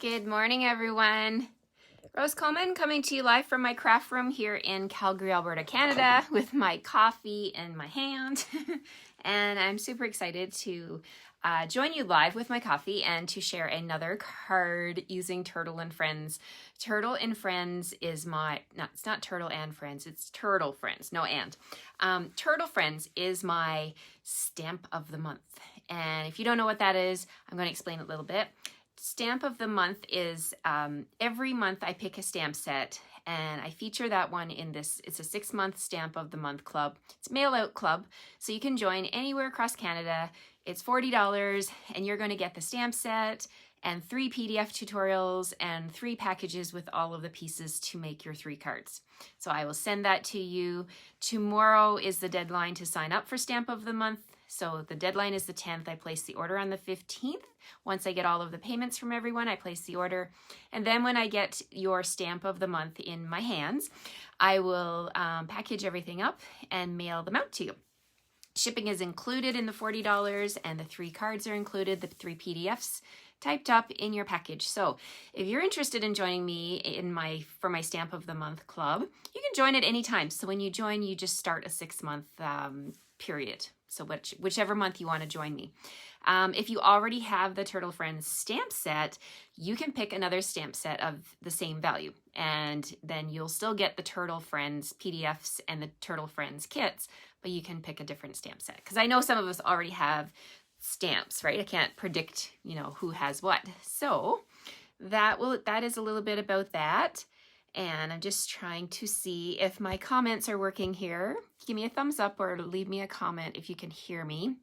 Good morning, everyone. Rose Coleman coming to you live from my craft room here in Calgary, Alberta, Canada, with my coffee in my hand. And I'm super excited to join you live with my coffee and to share another card using Turtle and Friends. Turtle and Friends is my, no, it's not Turtle and Friends, it's Turtle Friends, no and. Turtle Friends is my stamp of the month. And if you don't know what that is, I'm going to explain it a little bit. Stamp of the month is every month I pick a stamp set and I feature that one in this. It's a 6-month stamp of the month club. It's a mail out club, so you can join anywhere across Canada. It's $40 and you're going to get the stamp set and 3 PDF tutorials and 3 packages with all of the pieces to make your 3 cards. So I will send that to you. Tomorrow is the deadline to sign up for Stamp of the Month. So the deadline is the 10th. I place the order on the 15th. Once I get all of the payments from everyone, I place the order. And then when I get your Stamp of the Month in my hands, I will package everything up and mail them out to you. Shipping is included in the $40 and the 3 cards are included, the 3 PDFs typed up in your package. So if you're interested in joining me for my Stamp of the Month club, you can join at any time. So when you join, you just start a 6-month period. So whichever month you want to join me. If you already have the Turtle Friends stamp set, you can pick another stamp set of the same value. And then you'll still get the Turtle Friends PDFs and the Turtle Friends kits, but you can pick a different stamp set. Because I know some of us already have stamps, right? I can't predict, who has what. So that is a little bit about that. And I'm just trying to see if my comments are working here. Give me a thumbs up or leave me a comment if you can hear me.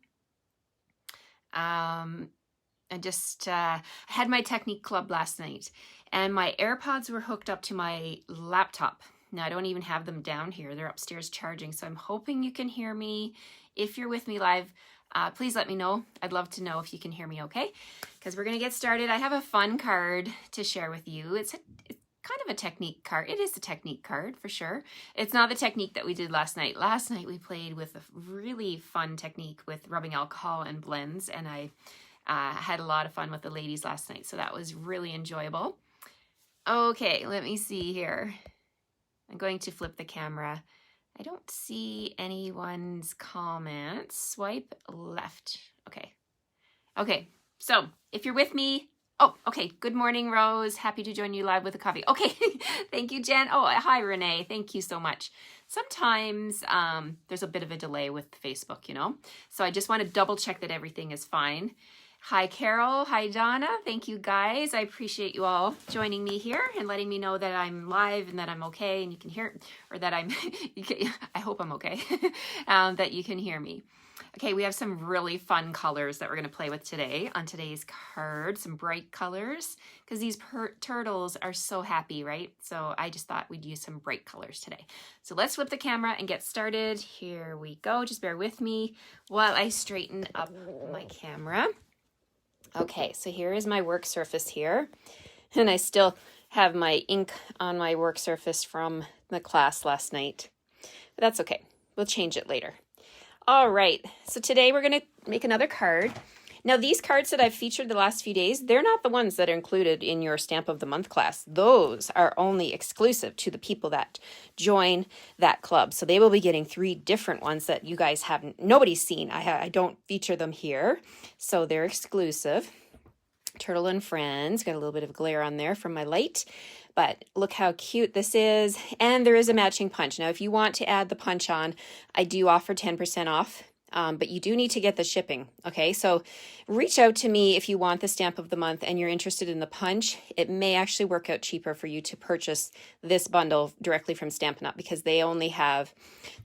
I had my Technique Club last night and my AirPods were hooked up to my laptop. Now I don't even have them down here. They're upstairs charging. So I'm hoping you can hear me. If you're with me live, please let me know. I'd love to know if you can hear me okay, because we're going to get started. I have a fun card to share with you. It's kind of a technique card. It is a technique card for sure. It's not the technique that we did last night. Last night we played with a really fun technique with rubbing alcohol and blends, and I had a lot of fun with the ladies last night, so that was really enjoyable. Okay, let me see here. I'm going to flip the camera. I don't see anyone's comments. Swipe left. Okay, so if you're with me, oh, okay. Good morning, Rose. Happy to join you live with a coffee. Okay. Thank you, Jen. Oh, hi, Renee. Thank you so much. Sometimes there's a bit of a delay with Facebook, So I just want to double check that everything is fine. Hi, Carol. Hi, Donna. Thank you, guys. I appreciate you all joining me here and letting me know that I'm live and that I'm okay and you can hear, or that I hope I'm okay, that you can hear me. Okay, we have some really fun colors that we're going to play with today on today's card, some bright colors, because these turtles are so happy, right? So I just thought we'd use some bright colors today. So let's flip the camera and get started. Here we go. Just bear with me while I straighten up my camera. Okay, so here is my work surface here, and I still have my ink on my work surface from the class last night, but that's okay. We'll change it later. All right, so today we're going to make another card. Now, these cards that I've featured the last few days, they're not the ones that are included in your Stamp of the Month class. Those are only exclusive to the people that join that club. So they will be getting 3 different ones that you guys nobody's seen. I don't feature them here, so they're exclusive. Turtle and Friends, got a little bit of glare on there from my light. But look how cute this is. And there is a matching punch. Now, if you want to add the punch on, I do offer 10% off. But you do need to get the shipping, okay? So reach out to me if you want the Stamp of the Month and you're interested in the punch. It may actually work out cheaper for you to purchase this bundle directly from Stampin' Up! Because they have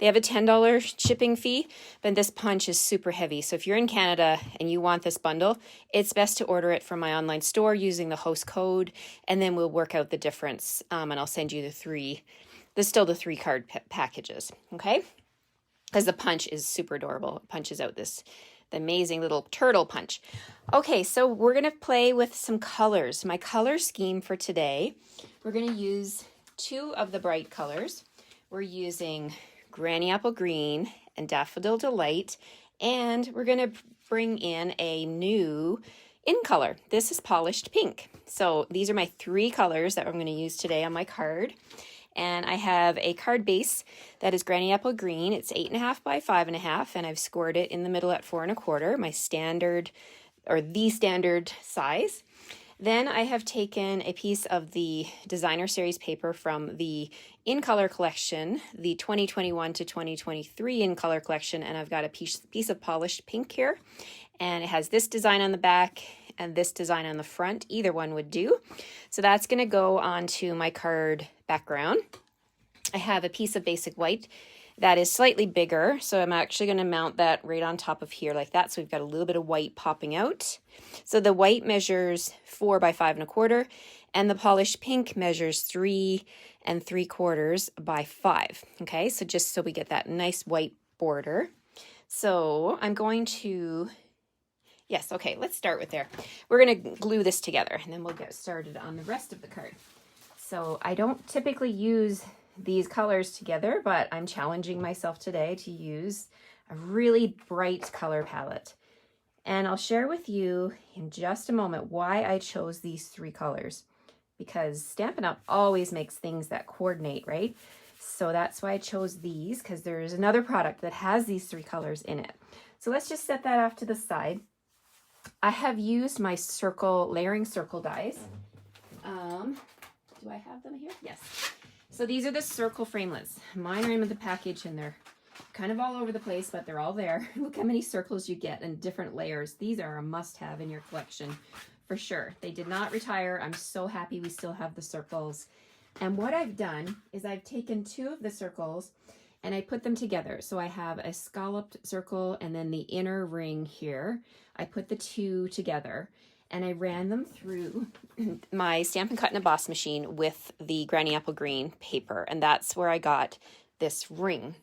a $10 shipping fee, but this punch is super heavy. So if you're in Canada and you want this bundle, it's best to order it from my online store using the host code, and then we'll work out the difference, and I'll send you the 3 card packages, okay? Because the punch is super adorable. It punches out the amazing little turtle punch. Okay, so we're going to play with some colors. My color scheme for today, we're going to use 2 of the bright colors. We're using Granny Apple Green and Daffodil Delight, and we're going to bring in a new in color. This is polished pink. So these are my 3 colors that I'm going to use today on my card. And I have a card base that is Granny Apple Green. It's 8.5 by 5.5, and I've scored it in the middle at 4.25, my standard, or the standard size. Then I have taken a piece of the designer series paper from the In Color collection, the 2021 to 2023 In Color collection, and I've got a piece of polished pink here, and it has this design on the back and this design on the front. Either one would do. So that's going to go onto my card background. I have a piece of basic white that is slightly bigger, so I'm actually going to mount that right on top of here like that. So we've got a little bit of white popping out. So the white measures 4 by 5.25, and the polished pink measures 3 3/4 by 5. Okay, so just so we get that nice white border. So I'm going to, yes, okay, let's start with there. We're going to glue this together, and then we'll get started on the rest of the card. So I don't typically use these colors together, but I'm challenging myself today to use a really bright color palette. And I'll share with you in just a moment why I chose these 3 colors, because Stampin' Up! Always makes things that coordinate, right? So that's why I chose these, because there's another product that has these 3 colors in it. So let's just set that off to the side. I have used my layering circle dies. Do I have them here? Yes. So these are the circle framelits. Mine are in the package, and they're kind of all over the place, but they're all there. Look how many circles you get in different layers. These are a must-have in your collection for sure. They did not retire. I'm so happy we still have the circles. And what I've done is I've taken 2 of the circles and I put them together. So I have a scalloped circle and then the inner ring here. I put the 2 together and I ran them through my Stampin' Cut and Emboss machine with the Granny Apple Green paper, and that's where I got this ring.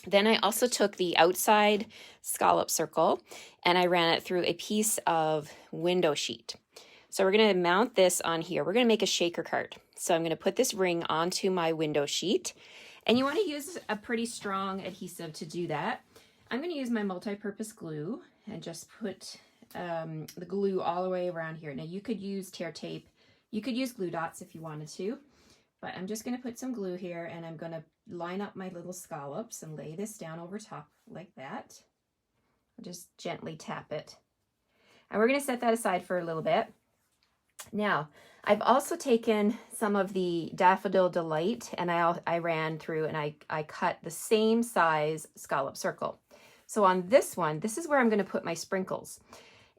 Then I also took the outside scallop circle and I ran it through a piece of window sheet. So we're going to mount this on here. We're going to make a shaker card. So I'm going to put this ring onto my window sheet, and you want to use a pretty strong adhesive to do that. I'm going to use my multi-purpose glue and just put the glue all the way around here. Now you could use tear tape, you could use glue dots if you wanted to, but I'm just going to put some glue here and I'm going to line up my little scallops and lay this down over top like that. I'll just gently tap it. And we're going to set that aside for a little bit. Now, I've also taken some of the Daffodil Delight and I ran through and I cut the same size scallop circle. So on this one, this is where I'm going to put my sprinkles.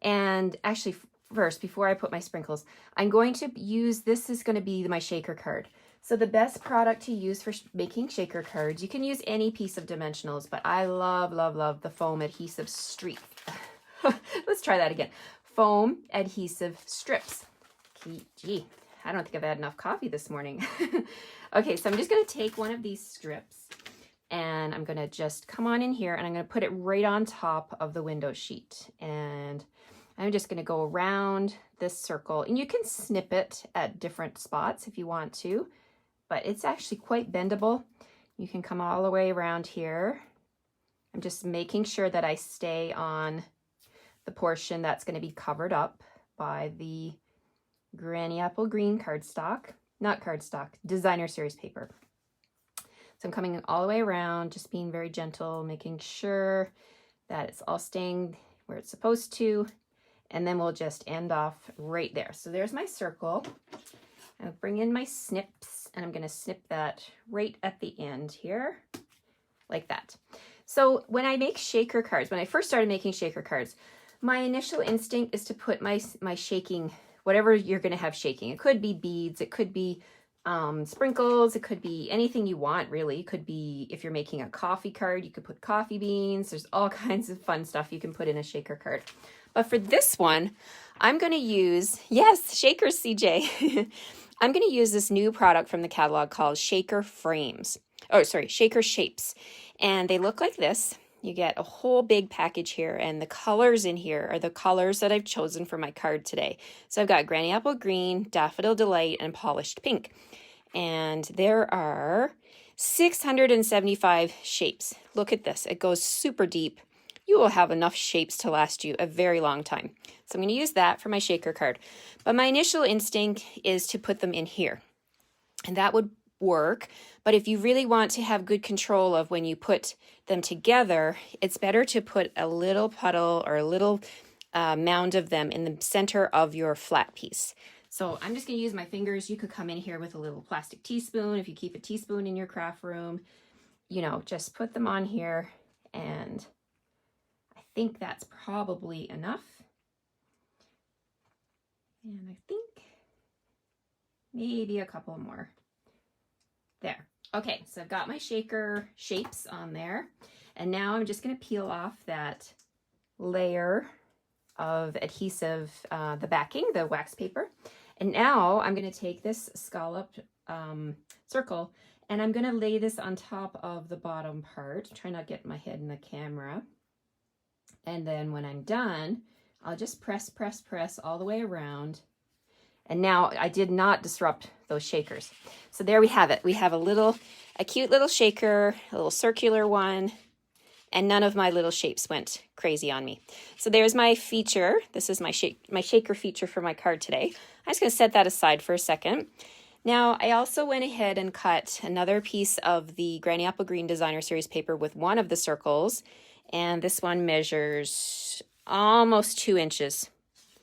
And actually, first, before I put my sprinkles, I'm going to use, this is going to be my shaker card. So the best product to use for making shaker cards, you can use any piece of dimensionals, but I love, love, love the foam adhesive strip. Let's try that again. Foam adhesive strips. Gee, I don't think I've had enough coffee this morning. Okay, so I'm just going to take one of these strips and I'm going to just come on in here and I'm going to put it right on top of the window sheet. And I'm just going to go around this circle, and you can snip it at different spots if you want to, but it's actually quite bendable. You can come all the way around here. I'm just making sure that I stay on the portion that's going to be covered up by the Granny Apple Green cardstock, not cardstock, designer series paper. So I'm coming all the way around, just being very gentle, making sure that it's all staying where it's supposed to. And then we'll just end off right there. So there's my circle. I'll bring in my snips and I'm going to snip that right at the end here, like that. So when I make shaker cards, when I first started making shaker cards, my initial instinct is to put my shaking, whatever you're going to have shaking. It could be beads, it could be sprinkles, it could be anything you want, really. It could be, if you're making a coffee card, you could put coffee beans. There's all kinds of fun stuff you can put in a shaker card. But for this one, I'm going to use, yes, shakers, CJ. I'm going to use this new product from the catalog called Shaker Frames. Oh, sorry, Shaker Shapes. And they look like this. You get a whole big package here, and the colors in here are the colors that I've chosen for my card today. So I've got Granny Apple Green, Daffodil Delight, and Polished Pink. And there are 675 shapes. Look at this. It goes super deep. you will have enough shapes to last you a very long time. So I'm going to use that for my shaker card. But my initial instinct is to put them in here. And that would work. But if you really want to have good control of when you put them together, it's better to put a little puddle or a little mound of them in the center of your flat piece. So I'm just going to use my fingers. You could come in here with a little plastic teaspoon. If you keep a teaspoon in your craft room, you know, just put them on here. And I think that's probably enough. And I think maybe a couple more. There. Okay, so I've got my shaker shapes on there. And now I'm just going to peel off that layer of adhesive, the backing, the wax paper. And now I'm going to take this scalloped circle and I'm going to lay this on top of the bottom part. Try not to get my head in the camera. And then when I'm done, I'll just press all the way around. And now I did not disrupt those shakers. So there we have it. We have a cute little shaker, a little circular one, and none of my little shapes went crazy on me. So there's my feature. This is my shaker feature for my card today. I'm just going to set that aside for a second. Now, I also went ahead and cut another piece of the Granny Apple Green Designer Series paper with one of the circles, and this one measures almost 2 inches.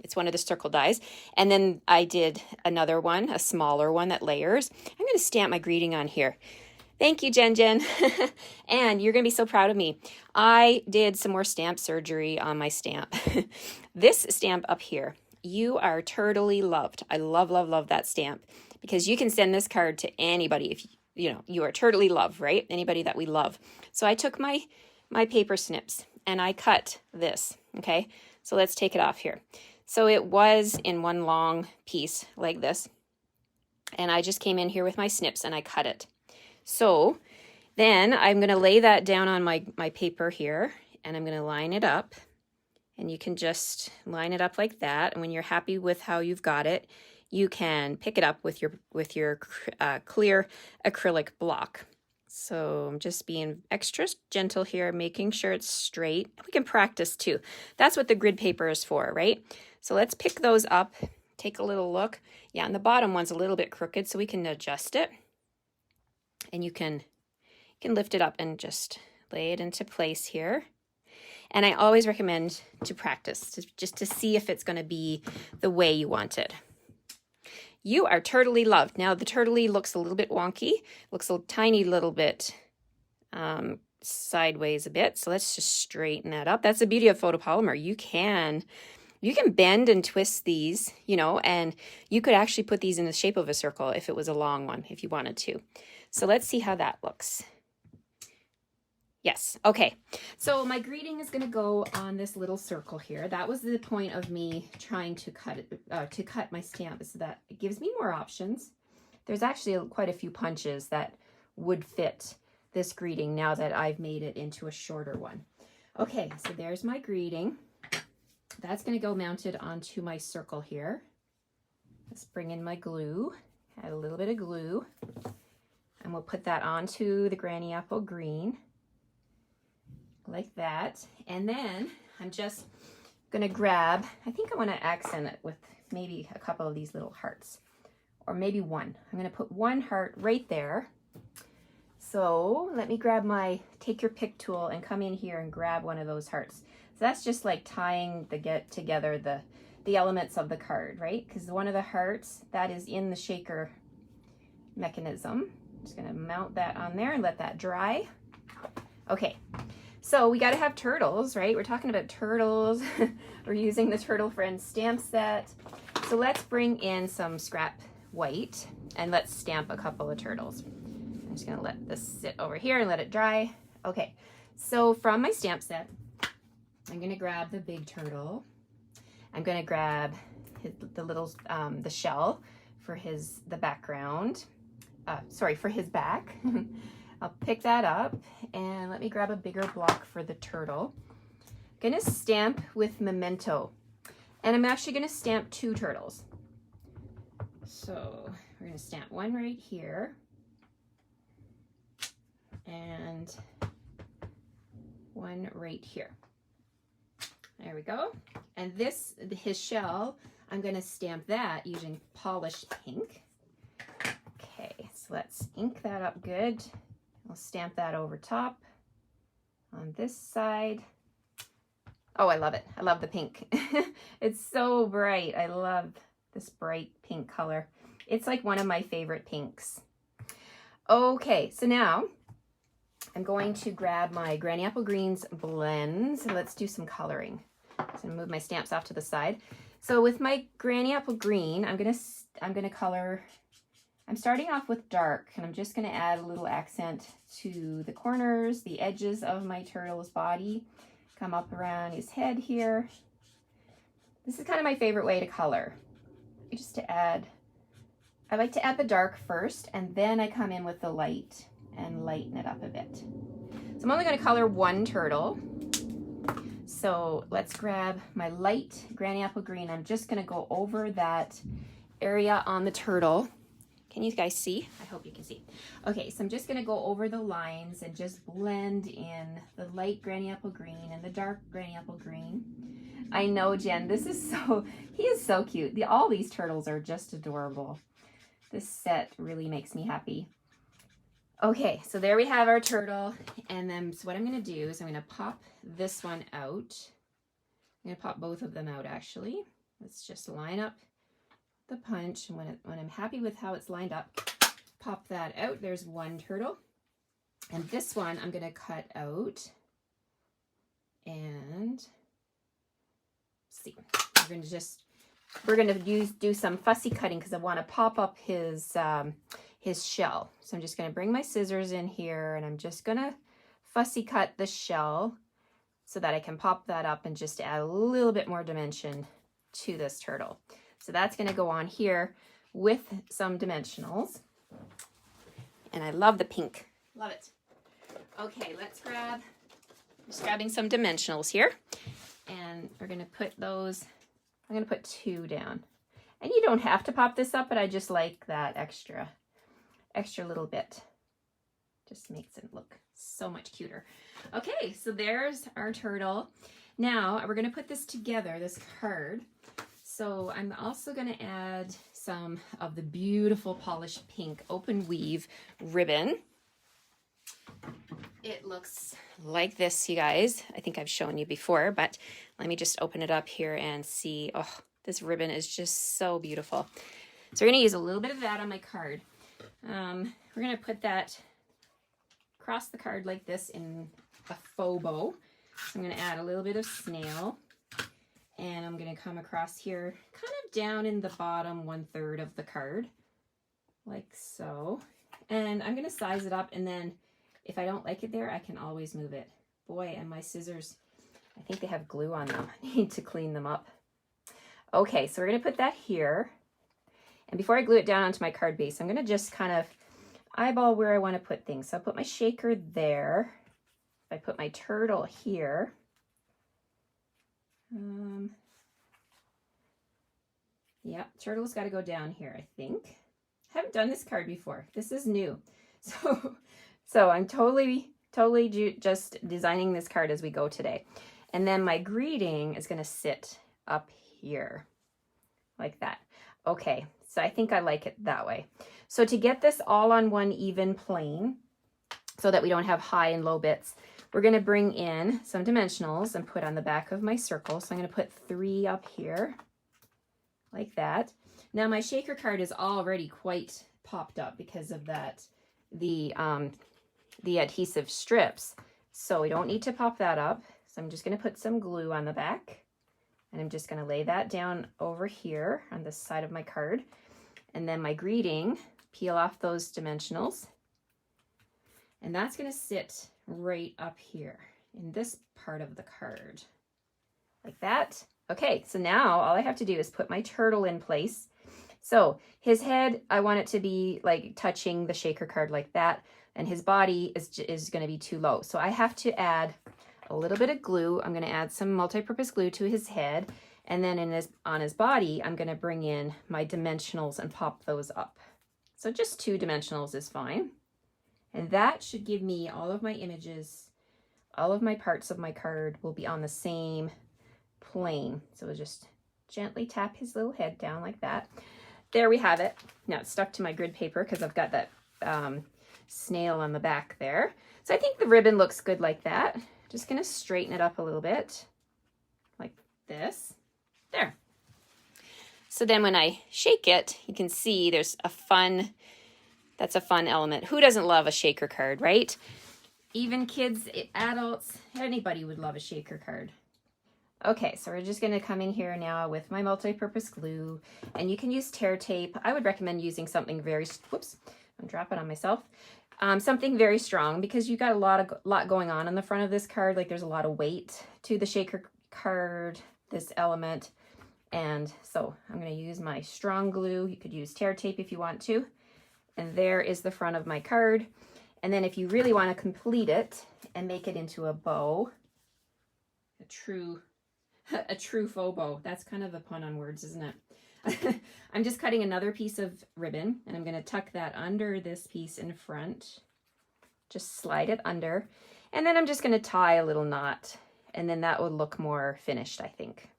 It's one of the circle dies. And then I did another one, a smaller one that layers. I'm going to stamp my greeting on here. Thank you, Jen. And you're going to be so proud of me. I did some more stamp surgery on my stamp. This stamp up here, you are turtly loved. I love that stamp because you can send this card to anybody if you are turtly loved, right? Anybody that we love. So I took my paper snips and I cut this, okay? So let's take it off here. So it was in one long piece like this. And I just came in here with my snips and I cut it. So then I'm going to lay that down on my paper here and I'm going to line it up. And you can just line it up like that. And when you're happy with how you've got it, you can pick it up with your clear acrylic block. So I'm just being extra gentle here, making sure it's straight. We can practice too. That's what the grid paper is for, right? So let's pick those up, take a little look. Yeah, and the bottom one's a little bit crooked, so we can adjust it. And you can lift it up and just lay it into place here. And I always recommend to practice, just to see if it's going to be the way you want it. You are turtly loved. Now the turtly looks a little bit wonky, looks a tiny little bit sideways a bit. So let's just straighten that up. That's the beauty of photopolymer. You can bend and twist these, and you could actually put these in the shape of a circle if it was a long one, if you wanted to. So let's see how that looks. Yes. Okay. So my greeting is going to go on this little circle here. That was the point of me trying to cut my stamp, so that it gives me more options. There's actually quite a few punches that would fit this greeting now that I've made it into a shorter one. Okay. So there's my greeting. That's going to go mounted onto my circle here. Let's bring in my glue. Add a little bit of glue. And we'll put that onto the Granny Apple Green. Like that. And then I'm just going to grab, I think I want to accent it with maybe a couple of these little hearts. Or maybe one. I'm going to put one heart right there. So let me grab my take your pick tool and come in here and grab one of those hearts. So that's just like tying together the elements of the card, right? Because one of the hearts, that is in the shaker mechanism. I'm just going to mount that on there and let that dry. Okay. So we got to have turtles, right? We're talking about turtles. We're using the Turtle Friends stamp set. So let's bring in some scrap white and let's stamp a couple of turtles. I'm just going to let this sit over here and let it dry. Okay, so from my stamp set, I'm going to grab the big turtle. I'm going to grab the shell for the background. For his back. I'll pick that up and let me grab a bigger block for the turtle. I'm going to stamp with Memento. And I'm actually going to stamp 2 turtles. So we're going to stamp one right here. And one right here. There we go. And this, his shell, I'm going to stamp that using polished pink. Okay, so let's ink that up good. I'll stamp that over top on this side. Oh, I love it. I love the pink. It's so bright. I love this bright pink color. It's like one of my favorite pinks. Okay, so now I'm going to grab my Granny Apple Greens blends and let's do some coloring. So I'm gonna move my stamps off to the side. So with my Granny Apple Green, I'm gonna color. I'm starting off with dark, and I'm just gonna add a little accent to the corners, the edges of my turtle's body. Come up around his head here. This is kind of my favorite way to color. Just to add, I like to add the dark first, and then I come in with the light and lighten it up a bit. So I'm only going to color one turtle. So let's grab my light Granny Apple Green. I'm just going to go over that area on the turtle. Can you guys see? I hope you can see. Okay, so I'm just going to go over the lines and just blend in the light Granny Apple Green and the dark Granny Apple Green. I know, Jen, this is he is so cute. All these turtles are just adorable. This set really makes me happy. Okay, so there we have our turtle. And then so what I'm going to do is I'm going to pop this one out. I'm going to pop both of them out, actually. Let's just line up the punch, and when I'm happy with how it's lined up, pop that out. There's one turtle, and this one I'm going to cut out, and see, we're going to do some fussy cutting because I want to pop up his shell. So I'm just going to bring my scissors in here, and I'm just going to fussy cut the shell so that I can pop that up and just add a little bit more dimension to this turtle. So that's going to go on here with some dimensionals. And I love the pink. Love it. Okay, just grabbing some dimensionals here. And we're going to put those, I'm going to put 2 down. And you don't have to pop this up, but I just like that extra little bit. Just makes it look so much cuter. Okay, so there's our turtle. Now we're going to put this together, this card. So I'm also going to add some of the beautiful polished pink open weave ribbon. It looks like this, you guys. I think I've shown you before, but let me just open it up here and see. Oh, this ribbon is just so beautiful. So we're going to use a little bit of that on my card. We're going to put that across the card like this in a faux bow. I'm going to add a little bit of snail. And I'm going to come across here, kind of down in the bottom 1/3 of the card, like so. And I'm going to size it up, and then if I don't like it there, I can always move it. Boy, and my scissors, I think they have glue on them. I need to clean them up. Okay, so we're going to put that here. And before I glue it down onto my card base, I'm going to just kind of eyeball where I want to put things. So I'll put my shaker there. I put my turtle here. Yeah, turtle's got to go down here, I think. I haven't done this card before. This is new. So I'm totally just designing this card as we go today. And then my greeting is going to sit up here like that. Okay, so I think I like it that way. So to get this all on one even plane so that we don't have high and low bits, we're going to bring in some dimensionals and put on the back of my circle. So I'm going to put 3 up here like that. Now my shaker card is already quite popped up because of that, the adhesive strips. So we don't need to pop that up. So I'm just going to put some glue on the back, and I'm just going to lay that down over here on this side of my card. And then my greeting, peel off those dimensionals. And that's going to sit right up here in this part of the card like that. Okay, so now all I have to do is put my turtle in place. So his head, I want it to be like touching the shaker card like that, and his body is going to be too low. So I have to add a little bit of glue. I'm going to add some multi-purpose glue to his head, and then on his body, I'm going to bring in my dimensionals and pop those up. So just 2 dimensionals is fine. And that should give me all of my images, all of my parts of my card will be on the same plain. So we'll just gently tap his little head down like that. There we have it. Now it's stuck to my grid paper because I've got that snail on the back there. So I think the ribbon looks good like that. Just gonna straighten it up a little bit like this. There. So then when I shake it, you can see there's that's a fun element. Who doesn't love a shaker card, right? Even kids, adults, anybody would love a shaker card. Okay, so we're just gonna come in here now with my multi-purpose glue, and you can use tear tape. I would recommend using something very, whoops, I'm dropping on myself. Something very strong, because you got a lot going on the front of this card. Like there's a lot of weight to the shaker card, this element. And so I'm going to use my strong glue. You could use tear tape if you want to. And there is the front of my card. And then if you really want to complete it and make it into a bow, a true faux bow. That's kind of a pun on words, isn't it? I'm just cutting another piece of ribbon, and I'm going to tuck that under this piece in front. Just slide it under. And then I'm just going to tie a little knot, and then that would look more finished, I think.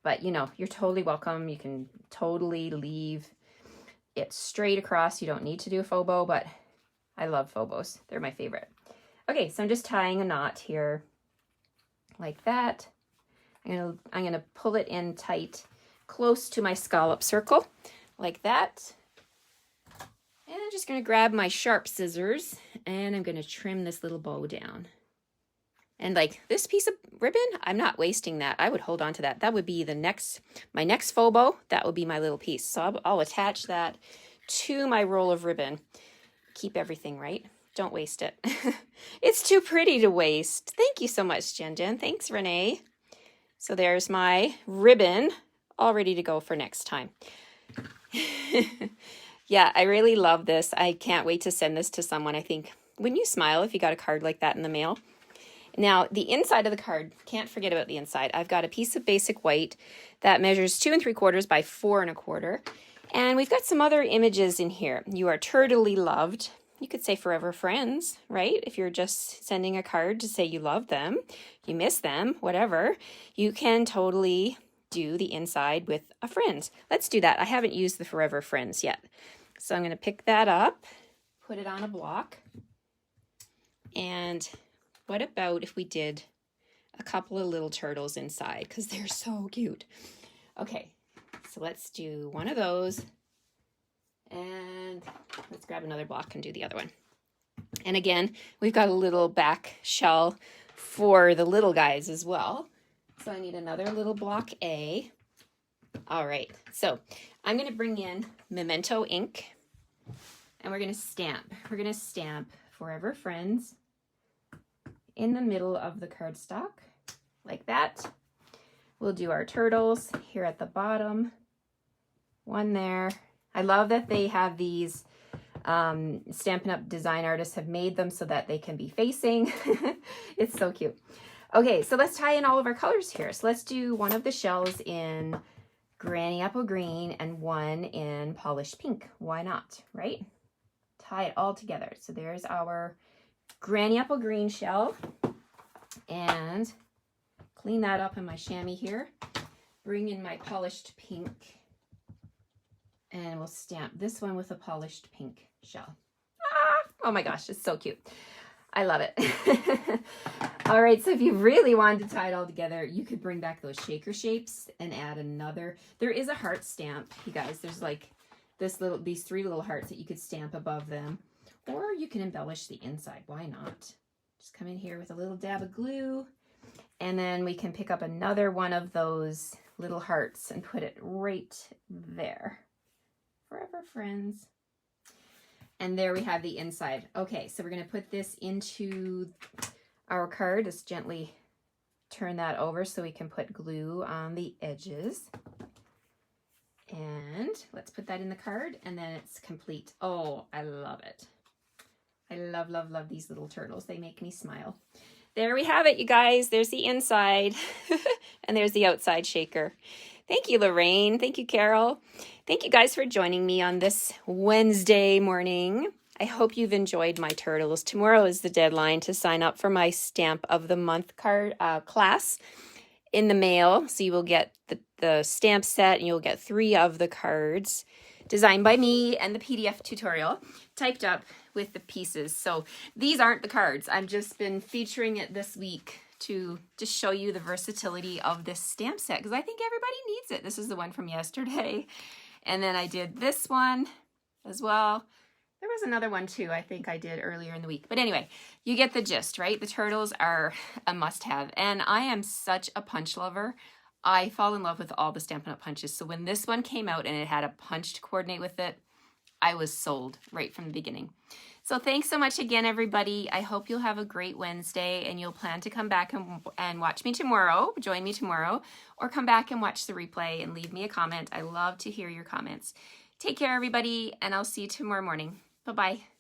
But you know, you're totally welcome. You can totally leave it straight across. You don't need to do a faux bow, but I love faux bows. They're my favorite. Okay, so I'm just tying a knot here like that. I'm gonna pull it in tight, close to my scallop circle, like that. And I'm just gonna grab my sharp scissors, and I'm gonna trim this little bow down. And like this piece of ribbon, I'm not wasting that. I would hold on to that. That would be my next faux bow. That would be my little piece. So I'll attach that to my roll of ribbon. Keep everything, right? Don't waste it. It's too pretty to waste. Thank you so much, Jen. Thanks, Renee. So there's my ribbon all ready to go for next time. Yeah, I really love this. I can't wait to send this to someone. I think, wouldn't you smile if you got a card like that in the mail? Now, the inside of the card, can't forget about the inside. I've got a piece of basic white that measures 2 3/4 by 4 1/4. And we've got some other images in here. You are turtily loved. You could say forever friends, right? If you're just sending a card to say you love them, you miss them, whatever, you can totally do the inside with a friend. Let's do that. I haven't used the forever friends yet. So I'm going to pick that up, put it on a block. And what about if we did a couple of little turtles inside? Because they're so cute. Okay, so let's do one of those. And let's grab another block and do the other one. And again, we've got a little back shell for the little guys as well. So I need another little block A. All right, so I'm going to bring in Memento ink, and we're going to stamp. We're going to stamp Forever Friends in the middle of the cardstock, like that. We'll do our turtles here at the bottom. One there. I love that they have these Stampin' Up! Design artists have made them so that they can be facing. It's so cute. Okay, so let's tie in all of our colors here. So let's do one of the shells in Granny Apple Green and one in Polished Pink. Why not, right? Tie it all together. So there's our Granny Apple Green shell, and clean that up in my chamois here. Bring in my Polished Pink, and we'll stamp this one with a Polished Pink shell. Ah, oh my gosh, it's so cute. I love it. All right, so if you really wanted to tie it all together, you could bring back those shaker shapes and add another. There is a heart stamp, you guys. There's like these 3 little hearts that you could stamp above them. Or you can embellish the inside. Why not? Just come in here with a little dab of glue, and then we can pick up another one of those little hearts and put it right there. Forever Friends. And there we have the inside. Okay, so we're going to put this into our card. Just gently turn that over so we can put glue on the edges. And let's put that in the card, and then it's complete. Oh, I love it. I love, love, love these little turtles. They make me smile. There we have it, you guys. There's the inside, and there's the outside shaker. Thank you, Lorraine. Thank you, Carol. Thank you guys for joining me on this Wednesday morning. I hope you've enjoyed my turtles. Tomorrow is the deadline to sign up for my Stamp of the Month card class. in the mail. So you will get the stamp set, and you'll get 3 of the cards designed by me and the PDF tutorial typed up with the pieces. So these aren't the cards. I've just been featuring it this week to just show you the versatility of this stamp set, because I think everybody needs it. This is the one from yesterday. And then I did this one as well. There was another one too, I think I did earlier in the week. But anyway, you get the gist, right? The turtles are a must-have. And I am such a punch lover. I fall in love with all the Stampin' Up! Punches. So when this one came out and it had a punch to coordinate with it, I was sold right from the beginning. So thanks so much again, everybody. I hope you'll have a great Wednesday, and you'll plan to come back and watch me tomorrow, join me tomorrow, or come back and watch the replay and leave me a comment. I love to hear your comments. Take care, everybody, and I'll see you tomorrow morning. Bye-bye.